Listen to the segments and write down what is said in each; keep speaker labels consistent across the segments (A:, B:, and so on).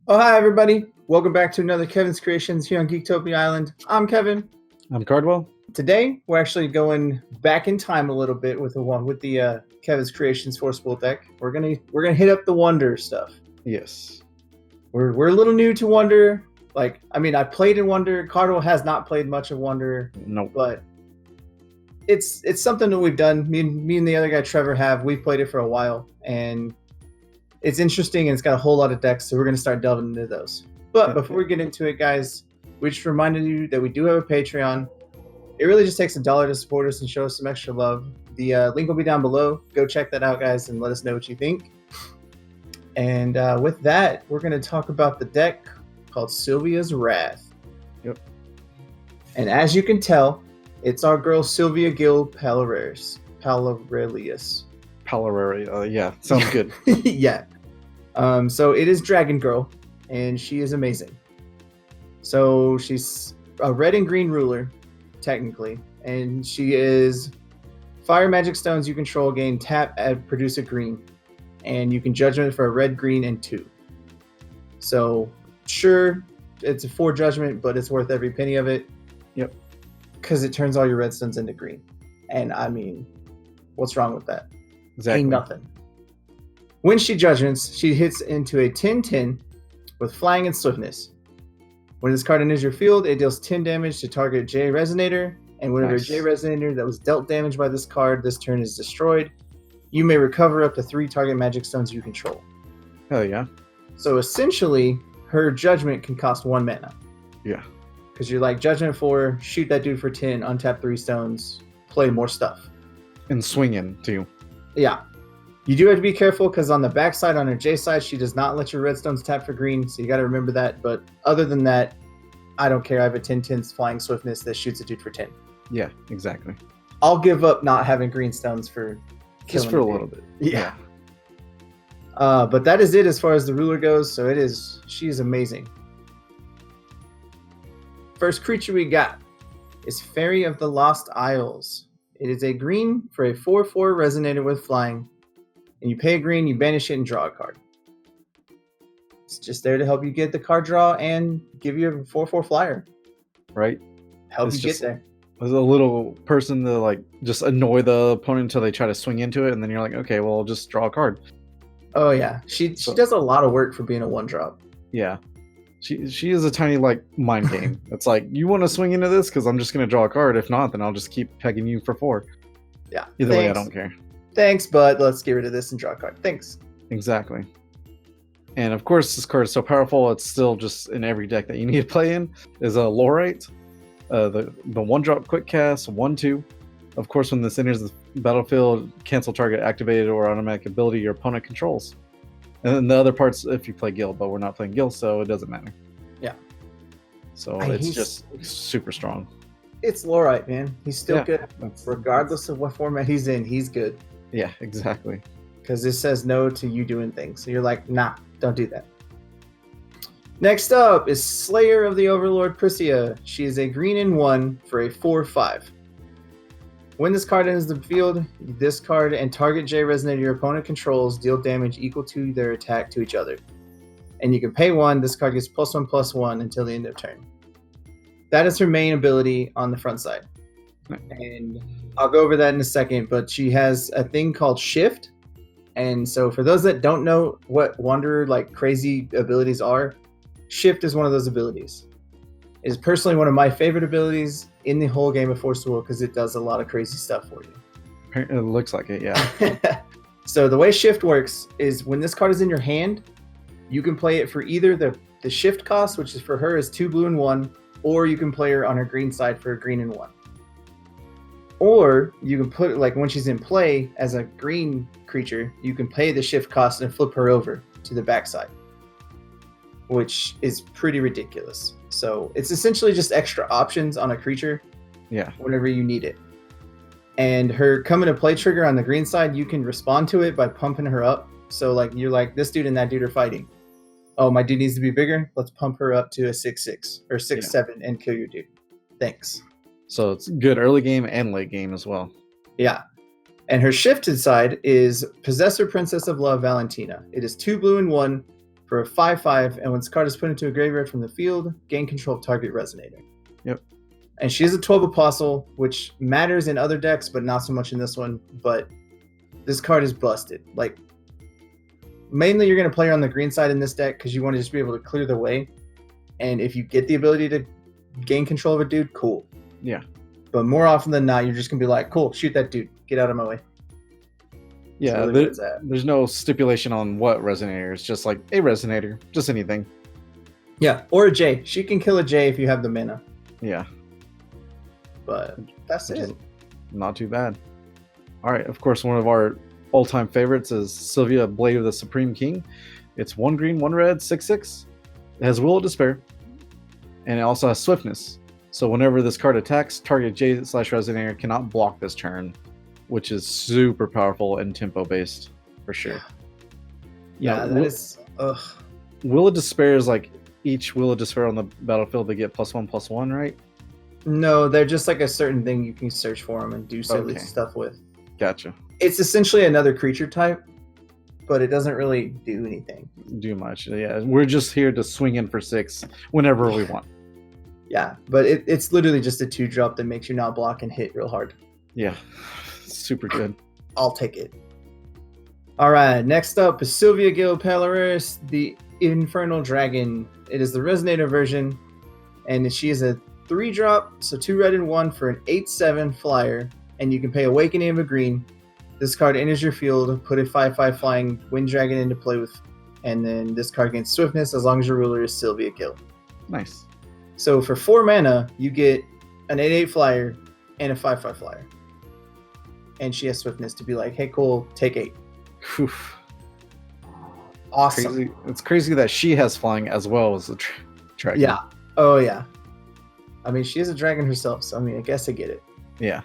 A: Oh, hi, everybody. Welcome back to another Kevin's Creations here on Geektopia Island. I'm Kevin.
B: I'm Cardwell.
A: Today, we're actually going back in time a little bit with the Kevin's Creations Forcible deck. We're gonna hit up the Wonder stuff.
B: Yes.
A: We're a little new to Wonder. I played in Wonder. Cardwell has not played much of Wonder.
B: Nope.
A: But it's something that we've done. Me and the other guy Trevor have. We've played it for a while, and it's interesting, and it's got a whole lot of decks, so we're going to start delving into those. But before we get into it, guys, we just reminded you that we do have a Patreon. It really just takes $1 to support us and show us some extra love. The link will be down below. Go check that out, guys, and let us know what you think. And with that, we're going to talk about the deck called Sylvia's Wrath.
B: Yep.
A: And as you can tell, it's our girl Sylvia Gill Pelorus. Palarilias.
B: Yeah, sounds good.
A: Yeah. So it is Dragon Girl, and she is amazing. So she's a red and green ruler, technically, and she is fire magic stones you control gain tap and produce a green, and you can judgment for a red, green, and 2. So sure, it's a 4 judgment, but it's worth every penny of it.
B: Yep.
A: Because it turns all your red stones into green, and I mean, what's wrong with that?
B: Exactly.
A: Ain't nothing. When she judgments, she hits into a 10/10 with flying and swiftness. When this card enters your field, it deals 10 damage to target J Resonator, and whenever
B: Nice.
A: J Resonator that was dealt damage by this card this turn is destroyed, you may recover up to 3 target magic stones you control.
B: Hell yeah.
A: So essentially, her judgment can cost 1 mana.
B: Yeah.
A: Because you're like, judgment 4, shoot that dude for 10, untap 3 stones, play more stuff.
B: And swinging too.
A: Yeah. You do have to be careful because on the backside, on her J side, she does not let your redstones tap for green, so you got to remember that. But other than that, I don't care. I have a 10/10 flying swiftness that shoots a dude for 10.
B: Yeah, exactly.
A: I'll give up not having green stones for
B: Just for a little bit.
A: Yeah. But that is it as far as the ruler goes. So she is amazing. First creature we got is Fairy of the Lost Isles. It is a green for a 4/4 resonator with flying. And you pay a green, you banish it, and draw a card. It's just there to help you get the card draw and give you a 4/4 flyer.
B: Right?
A: Help
B: It's
A: you
B: just-
A: get there.
B: As a little person to like just annoy the opponent until they try to swing into it, and then you're like, okay, well, I'll just draw a card.
A: Oh yeah, she does a lot of work for being a 1-drop.
B: Yeah. She is a tiny like mind game. It's like, you want to swing into this because I'm just gonna draw a card. If not, then I'll just keep pegging you for 4.
A: Yeah.
B: Either way, I don't care.
A: Thanks, bud. Let's get rid of this and draw a card. Thanks.
B: Exactly. And of course, this card is so powerful, it's still just in every deck that you need to play in, is a Laurite. The 1-drop quick cast, 1/2. Of course, when this enters the battlefield, cancel target activated or automatic ability your opponent controls. And then the other parts, if you play Gill, but we're not playing Gill, so it doesn't matter.
A: Yeah.
B: So it's just super strong.
A: It's Laurite, man. He's still good.
B: That's-
A: Regardless of what format he's in, he's good.
B: Yeah, exactly.
A: Because this says no to you doing things. So you're like, nah, don't do that. Next up is Slayer of the Overlord Pricia. She is a green and 1 for a 4/5. When this card enters the field, this card and target J Resonator your opponent controls deal damage equal to their attack to each other. And you can pay 1. This card gets +1/+1 until the end of turn. That is her main ability on the front side. And I'll go over that in a second, but she has a thing called Shift. And so for those that don't know what Wanderer like crazy abilities are, Shift is one of those abilities. It is personally one of my favorite abilities in the whole game of Forcible because it does a lot of crazy stuff for you.
B: It looks like it, yeah.
A: So the way Shift works is when this card is in your hand, you can play it for either the Shift cost, which is for her is 2 blue and 1, or you can play her on her green side for a green and 1. Or you can put it like when she's in play as a green creature, you can pay the Shift cost and flip her over to the backside, which is pretty ridiculous. So it's essentially just extra options on a creature.
B: Yeah.
A: Whenever you need it. And her come into play trigger on the green side, you can respond to it by pumping her up. So like you're like, this dude and that dude are fighting. Oh, my dude needs to be bigger. Let's pump her up to a 6/6 or 6/7 and kill your dude. Thanks.
B: So it's good early game and late game as well.
A: Yeah. And her shifted side is Possessor Princess of Love Valentina. It is 2 blue and 1 for a 5/5, and when this card is put into a graveyard from the field, gain control of target Resonator.
B: Yep.
A: And she is a 12 Apostle, which matters in other decks, but not so much in this one. But this card is busted. Like, mainly you're going to play her on the green side in this deck because you want to just be able to clear the way. And if you get the ability to gain control of a dude, cool.
B: Yeah.
A: But more often than not, you're just going to be like, cool, shoot that dude. Get out of my way.
B: Yeah,
A: really
B: there's no stipulation on what Resonator. It's just like a Resonator. Just anything.
A: Yeah, or a J. She can kill a J if you have the mana.
B: Yeah.
A: But that's
B: Which
A: it.
B: is not too bad. All right, of course, one of our all-time favorites is Sylvia Blade of the Supreme King. It's 1 green, 1 red, 6/6. It has Will of Despair, and it also has Swiftness. So whenever this card attacks, target J/Resonator cannot block this turn, which is super powerful and tempo-based for sure.
A: Yeah, that is. Ugh.
B: Will of Despair is like each Will of Despair on the battlefield, they get +1/+1, right?
A: No, they're just like a certain thing you can search for them and do silly stuff with.
B: Gotcha.
A: It's essentially another creature type, but it doesn't really do anything.
B: Do much. Yeah, we're just here to swing in for 6 whenever we want.
A: Yeah, but it's literally just a 2-drop that makes you not block and hit real hard.
B: Yeah, super good.
A: I'll take it. All right, next up is Sylvia Pelorus, the Infernal Dragon. It is the Resonator version, and she is a 3-drop, so 2 red and 1 for an 8/7 flyer, and you can pay Awakening of a green. This card enters your field, put a 5/5 flying Wind Dragon into play with, and then this card gains Swiftness as long as your ruler is Sylvia Gill.
B: Nice.
A: So for 4 mana, you get an 8/8 flyer and a 5/5 flyer. And she has Swiftness to be like, hey, cool, take 8.
B: Oof.
A: Awesome.
B: Crazy. It's crazy that she has flying as well as the dragon.
A: Yeah. Oh, yeah. I mean, she is a dragon herself, so I mean, I guess I get it.
B: Yeah.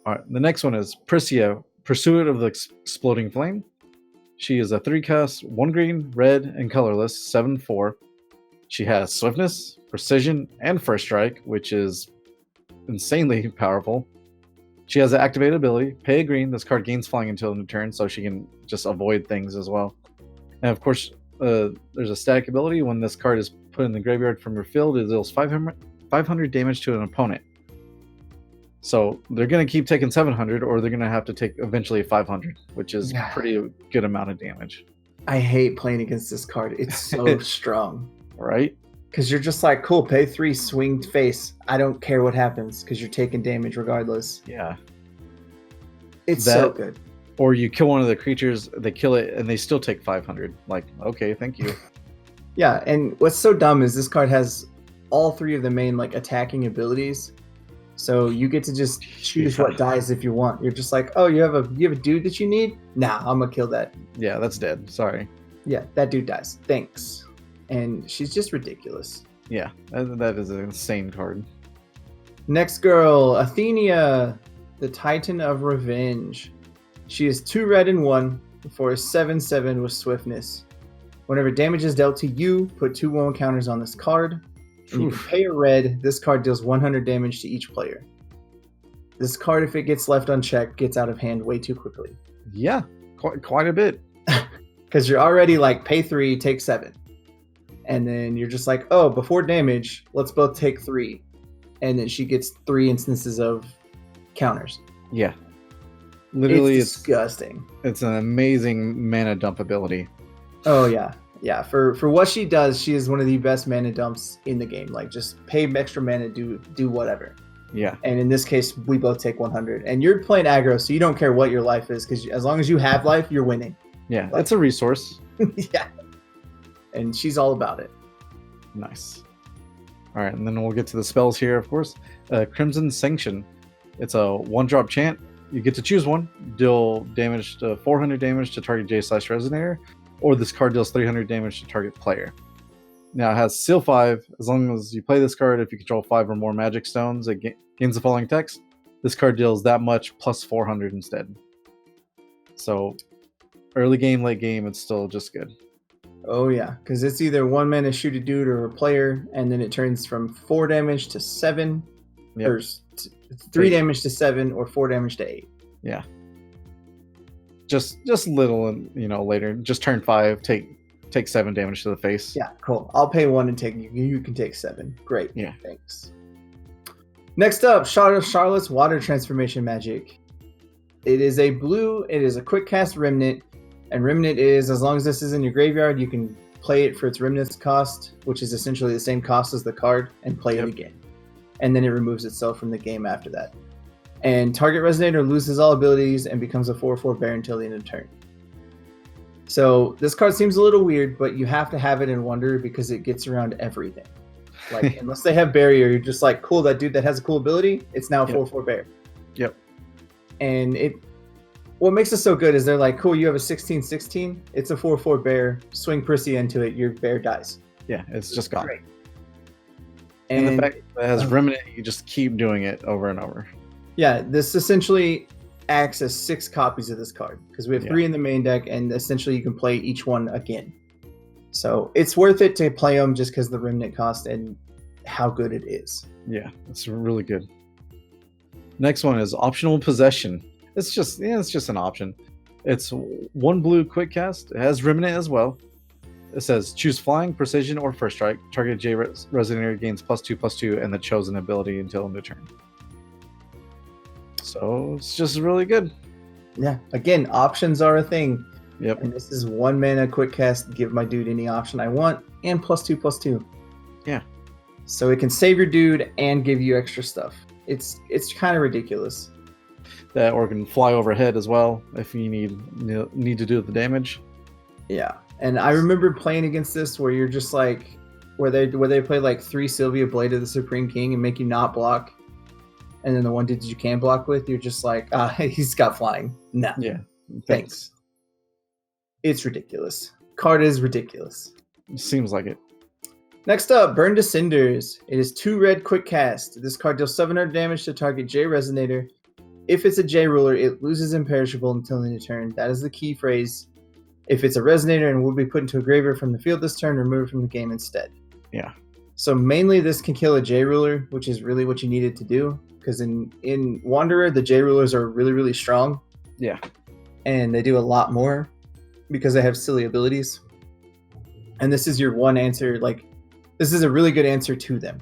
B: All right. The next one is Pricia, Pursuant of the Exploding Flame. She is a 3-cast, 1 green, red, and colorless, 7/4. She has Swiftness, Precision, and First Strike, which is insanely powerful. She has an activated ability, pay a green. This card gains flying until end of turn, so she can just avoid things as well. And of course, there's a static ability. When this card is put in the graveyard from your field, it deals 500 damage to an opponent. So they're going to keep taking 700, or they're going to have to take eventually 500, which is a pretty good amount of damage.
A: I hate playing against this card. It's so strong.
B: Right?
A: Because you're just like, cool, pay 3, swing face. I don't care what happens because you're taking damage regardless.
B: Yeah.
A: It's so good.
B: Or you kill one of the creatures, they kill it, and they still take 500. Like, okay, thank you.
A: Yeah, and what's so dumb is this card has all 3 of the main like attacking abilities. So you get to just choose what dies if you want. You're just like, oh, you have a dude that you need? Nah, I'm gonna kill that.
B: Yeah, that's dead. Sorry.
A: Yeah, that dude dies. Thanks. And she's just ridiculous.
B: Yeah, that is an insane card.
A: Next girl, Athena, the Titan of Revenge. She is 2 red and 1 for a 7/7 with Swiftness. Whenever damage is dealt to you, put 2/1 counters on this card. And you can pay a red. This card deals 100 damage to each player. This card, if it gets left unchecked, gets out of hand way too quickly.
B: Yeah, quite a bit.
A: Because you're already like, pay 3, take 7. And then you're just like, oh, before damage, let's both take 3. And then she gets 3 instances of counters.
B: Yeah. Literally,
A: it's disgusting.
B: It's an amazing mana dump ability.
A: Oh, yeah. Yeah, for what she does, she is one of the best mana dumps in the game. Like, just pay extra mana, do whatever.
B: Yeah.
A: And in this case, we both take 100. And you're playing aggro, so you don't care what your life is, because as long as you have life, you're winning.
B: Yeah, that's a resource.
A: Yeah. And she's all about it.
B: Nice. All right, and then we'll get to the spells here, of course. Crimson Sanction. It's a 1-drop chant. You get to choose one. Deal damage to 400 damage to target J/Resonator, or this card deals 300 damage to target player. Now it has Seal 5. As long as you play this card, if you control 5 or more magic stones, it gains the following text. This card deals that much plus 400 instead. So early game, late game, it's still just good.
A: Oh yeah, because it's either 1 mana shoot a dude or a player, and then it turns from 4 damage to 7, or 3 damage to 7, or 4 damage to 8.
B: Yeah. Just little, and later, just turn 5, take take 7 damage to the face.
A: Yeah, cool. I'll pay 1 and take you can take 7. Great.
B: Yeah.
A: Thanks. Next up, Charlotte's Water Transformation Magic. It is a blue, it is a quick cast Remnant, and Remnant is, as long as this is in your graveyard, you can play it for its Remnant's cost, which is essentially the same cost as the card, and play it again. And then it removes itself from the game after that. And target Resonator loses all abilities and becomes a 4/4 bear until the end of turn. So this card seems a little weird, but you have to have it in Wonder because it gets around everything. Like, unless they have Barrier, you're just like, cool, that dude that has a cool ability, it's now a 4/4 bear.
B: Yep.
A: And what makes it so good is they're like, cool, you have a 16/16, it's a 4/4 bear, swing Prissy into it, your bear dies.
B: Yeah, it's just gone. Great.
A: And
B: the fact that it has Remnant, you just keep doing it over and over.
A: Yeah, this essentially acts as 6 copies of this card because we have 3 in the main deck, and essentially you can play each one again. So it's worth it to play them just because the Remnant cost and how good it is.
B: Yeah, it's really good. Next one is Optional Possession. It's just an option. It's 1 blue quick cast. It has Remnant as well. It says choose Flying, Precision, or First Strike. Target J Resonator gains +2/+2 and the chosen ability until end of turn. So it's just really good.
A: Yeah. Again, options are a thing.
B: Yep.
A: And this is 1 mana quick cast. Give my dude any option I want, and +2/+2.
B: Yeah.
A: So it can save your dude and give you extra stuff. It's kind of ridiculous.
B: That, or can fly overhead as well if you need to do the damage.
A: Yeah. And I remember playing against this where you're just like, where they play like 3 Sylvia Blade of the Supreme King and make you not block. And then the one dude you can block with, you're just like, he's got flying. Nah.
B: Yeah.
A: Thanks. It's ridiculous. Card is ridiculous.
B: Seems like it.
A: Next up, Burn to Cinders. It is 2 red quick cast. This card deals 700 damage to target J Resonator. If it's a J ruler, it loses imperishable until the end of turn. That is the key phrase. If it's a Resonator and will be put into a graveyard from the field this turn, remove it from the game instead.
B: Yeah.
A: So mainly this can kill a J ruler, which is really what you needed to do. Because in Wanderer, the J rulers are really, really strong.
B: Yeah.
A: And they do a lot more because they have silly abilities. And this is your one answer. Like, this is a really good answer to them.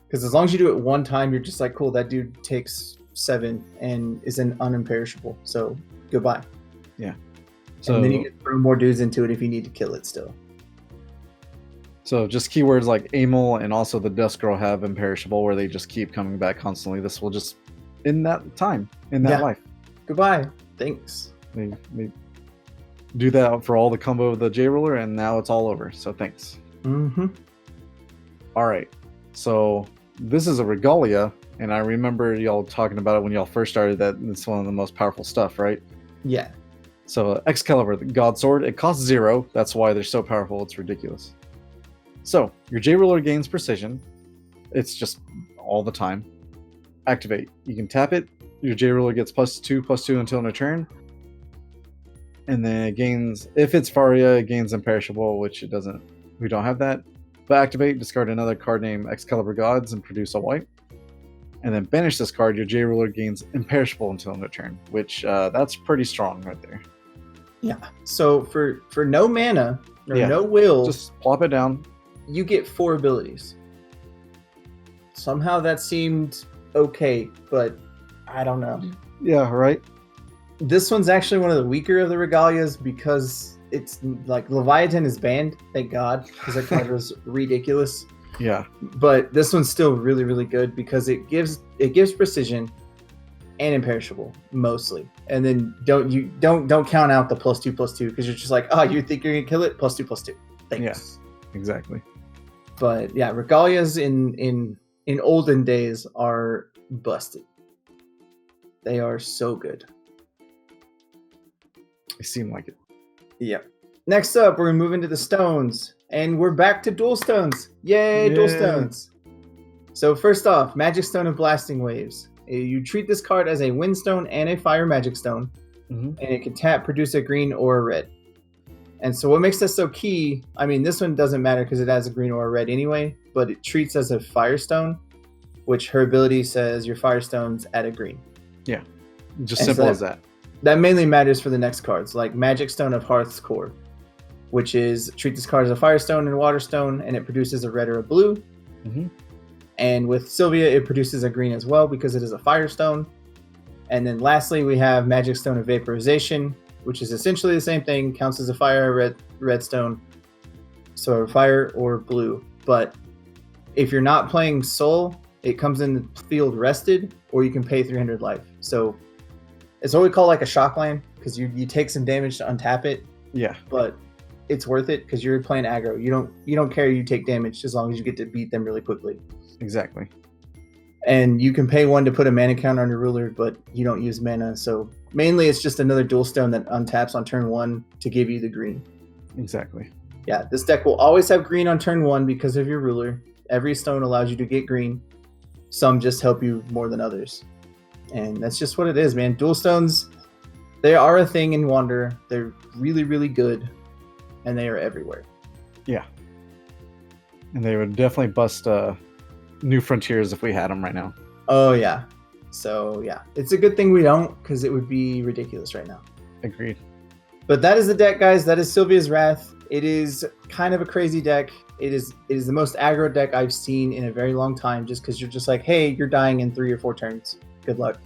A: Because as long as you do it one time, you're just like, cool, that dude takes 7 and is an unimperishable. So goodbye.
B: Yeah. So,
A: and then you can throw more dudes into it if you need to kill it still.
B: So just keywords like Amel and also the Dust Girl have imperishable, where they just keep coming back constantly. This will just in that time, in that life.
A: Goodbye. Thanks.
B: They do that for all the combo of the J ruler, and now it's all over. So thanks.
A: Mm-hmm.
B: All right. So this is a Regalia, and I remember y'all talking about it when y'all first started. That it's one of the most powerful stuff, right?
A: Yeah.
B: So Excalibur, the God Sword, it costs 0. That's why they're so powerful. It's ridiculous. So your J ruler gains precision. It's just all the time. Activate. You can tap it. Your J ruler gets +2/+2 until end of turn. And then it gains, if it's Faria, it gains imperishable, which it doesn't. We don't have that. But activate, discard another card named Excalibur Gods and produce a white. And then banish this card. Your J ruler gains imperishable until end of turn, which that's pretty strong right there.
A: Yeah. So for no mana or no will,
B: just plop it down.
A: You get 4 abilities. Somehow that seemed okay, but I don't know.
B: Yeah, right.
A: This one's actually one of the weaker of the Regalias because it's like Leviathan is banned, thank God, because that card was ridiculous.
B: Yeah.
A: But this one's still really, really good because it gives precision and imperishable mostly. And then don't count out the +2/+2 because you're just like, oh, you think you're gonna kill it? +2/+2. Thanks.
B: Yeah, exactly.
A: But yeah, Regalias in olden days are busted. They are so good.
B: They seem like it.
A: Yep. Next up, we're gonna move into the stones, and we're back to dual stones. Yay, dual stones! So first off, Magic Stone and Blasting Waves. You treat this card as a Wind Stone and a Fire Magic Stone, and it can tap, produce a green or a red. And so what makes this so key, I mean, this one doesn't matter because it has a green or a red anyway, but it treats as a Firestone, which her ability says your Firestones add a green.
B: Yeah, just simple as that.
A: That mainly matters for the next cards, like Magic Stone of Hearth's Core. which is treat this card as a Firestone and Waterstone, and it produces a red or a blue.
B: Mm-hmm.
A: And with Sylvia, it produces a green as well because it is a Firestone. And then lastly, we have Magic Stone of Vaporization, which is essentially the same thing, counts as a fire redstone, so fire or blue. But if you're not playing Soul, it comes in the field rested, or you can pay 300 life. So it's what we call like a shock land, because you take some damage to untap it.
B: Yeah.
A: But it's worth it because you're playing aggro. You don't care you take damage as long as you get to beat them really quickly.
B: Exactly.
A: And you can pay 1 to put a mana counter on your ruler, but you don't use mana. So mainly it's just another dual stone that untaps on turn 1 to give you the green.
B: Exactly.
A: Yeah, this deck will always have green on turn 1 because of your ruler. Every stone allows you to get green. Some just help you more than others. And that's just what it is, man. Dual stones, they are a thing in Wanderer. They're really, really good. And they are everywhere.
B: Yeah. And they would definitely bust New Frontiers if we had them right now.
A: Oh, yeah. So, yeah. It's a good thing we don't, because it would be ridiculous right now.
B: Agreed.
A: But that is the deck, guys. That is Sylvia's Wrath. It is kind of a crazy deck. It is the most aggro deck I've seen in a very long time, just because you're just like, hey, you're dying in 3 or 4 turns. Good luck.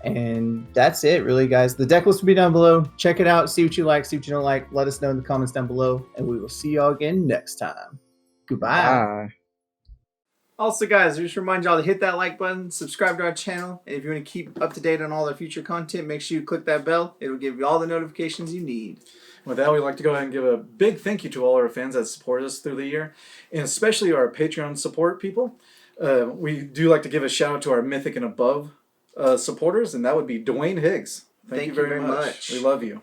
A: And that's it, really, guys. The deck list will be down below. Check it out. See what you like. See what you don't like. Let us know in the comments down below. And we will see y'all again next time. Goodbye.
B: Bye.
A: Also, guys, just remind y'all to hit that like button, subscribe to our channel, and if you want to keep up to date on all our future content, make sure you click that bell. It'll give you all the notifications you need.
C: With that, we'd like to go ahead and give a big thank you to all our fans that support us through the year, and especially our Patreon support people. We do like to give a shout out to our Mythic and Above supporters, and that would be Dwayne Higgs. Thank you very much. We love you.